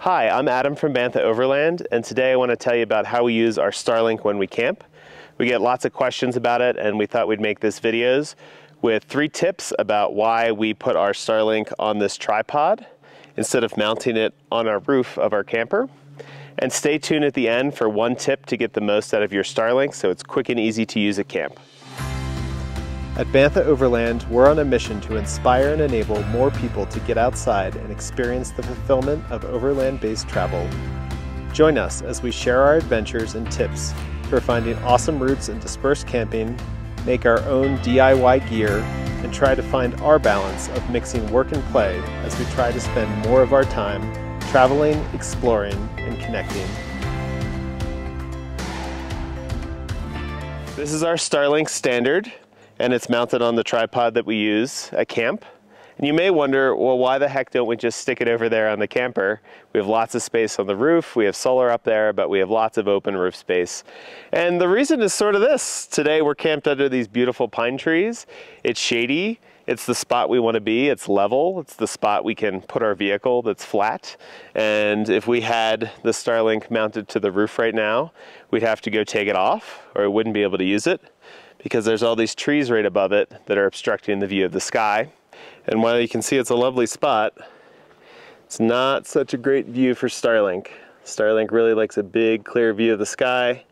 Hi, I'm Adam from Bantha Overland, and today I want to tell you about how we use our Starlink when we camp. We get lots of questions about it, and we thought we'd make this videos with 3 tips about why we put our Starlink on this tripod instead of mounting it on our roof of our camper. And stay tuned at the end for 1 tip to get the most out of your Starlink so it's quick and easy to use at camp. At Bantha Overland, we're on a mission to inspire and enable more people to get outside and experience the fulfillment of overland-based travel. Join us as we share our adventures and tips for finding awesome routes and dispersed camping, make our own DIY gear, and try to find our balance of mixing work and play as we try to spend more of our time traveling, exploring, and connecting. This is our Starlink standard, and it's mounted on the tripod that we use at camp. And you may wonder, well, why the heck don't we just stick it over there on the camper? We have lots of space on the roof, we have solar up there, but we have lots of open roof space. And the reason is sort of this. Today we're camped under these beautiful pine trees. It's shady, it's the spot we want to be, it's level, it's the spot we can put our vehicle that's flat. And if we had the Starlink mounted to the roof right now, we'd have to go take it off, or we wouldn't be able to use it, because there's all these trees right above it that are obstructing the view of the sky. And while you can see it's a lovely spot, it's not such a great view for Starlink. Starlink really likes a big, clear view of the sky,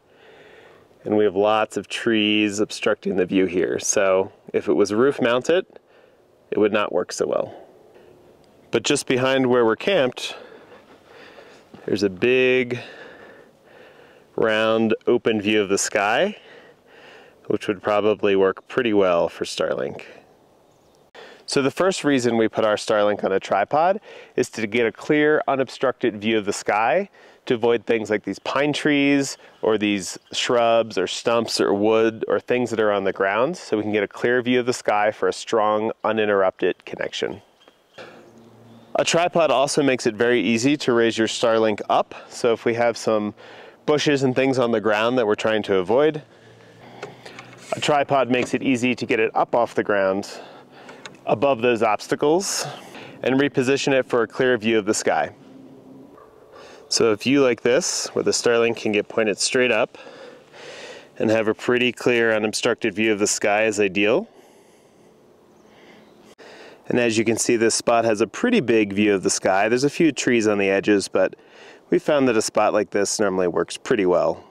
and we have lots of trees obstructing the view here. So if it was roof mounted, it would not work so well. But just behind where we're camped, there's a big, round, open view of the sky, which would probably work pretty well for Starlink. So the first reason we put our Starlink on a tripod is to get a clear, unobstructed view of the sky to avoid things like these pine trees or these shrubs or stumps or wood or things that are on the ground, so we can get a clear view of the sky for a strong, uninterrupted connection. A tripod also makes it very easy to raise your Starlink up, so if we have some bushes and things on the ground that we're trying to avoid, a tripod makes it easy to get it up off the ground above those obstacles and reposition it for a clear view of the sky. So a view like this, where the Starlink can get pointed straight up and have a pretty clear, unobstructed view of the sky, is ideal. And as you can see, this spot has a pretty big view of the sky. There's a few trees on the edges, but we found that a spot like this normally works pretty well.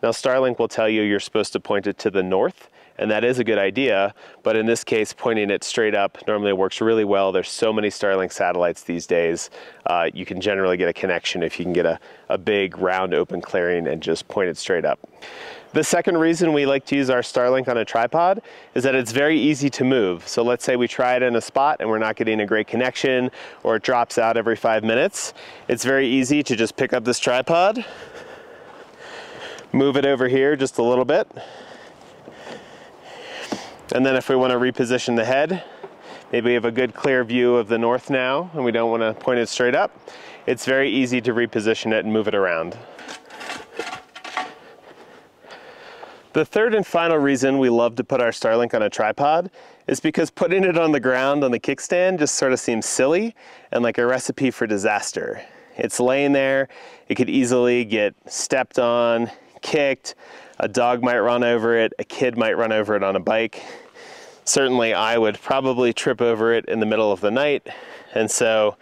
Now Starlink will tell you you're supposed to point it to the north, and that is a good idea, but in this case, pointing it straight up normally works really well. There's so many Starlink satellites these days. You can generally get a connection if you can get a big, round, open clearing and just point it straight up. The second reason we like to use our Starlink on a tripod is that it's very easy to move. So let's say we try it in a spot and we're not getting a great connection, or it drops out every 5 minutes. It's very easy to just pick up this tripod, move it over here just a little bit, and then if we want to reposition the head, maybe we have a good clear view of the north now and we don't want to point it straight up, it's very easy to reposition it and move it around. The third and final reason we love to put our Starlink on a tripod is because putting it on the ground on the kickstand just sort of seems silly and like a recipe for disaster. It's laying there, it could easily get stepped on, kicked, a dog might run over it, a kid might run over it on a bike. Certainly I would probably trip over it in the middle of the night, and so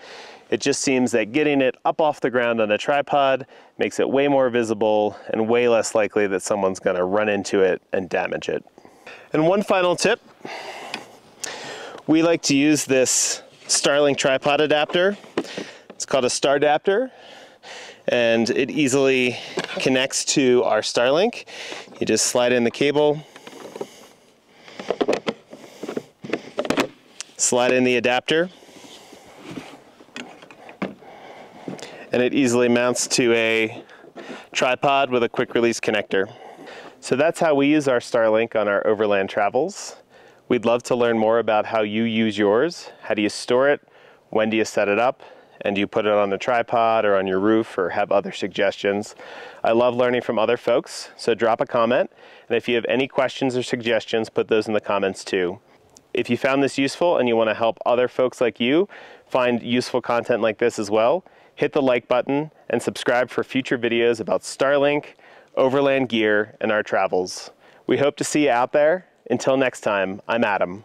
it just seems that getting it up off the ground on a tripod makes it way more visible and way less likely that someone's going to run into it and damage it. And one final tip, we like to use this Starlink tripod adapter. It's called a Star Adapter, and it easily connects to our Starlink. You just slide in the cable, slide in the adapter, and it easily mounts to a tripod with a quick release connector. So that's how we use our Starlink on our overland travels. We'd love to learn more about how you use yours. How do you store it? When do you set it up? And do you put it on a tripod or on your roof, or have other suggestions? I love learning from other folks, so drop a comment. And if you have any questions or suggestions, put those in the comments too. If you found this useful and you want to help other folks like you find useful content like this as well, hit the like button and subscribe for future videos about Starlink, overland gear, and our travels. We hope to see you out there. Until next time, I'm Adam.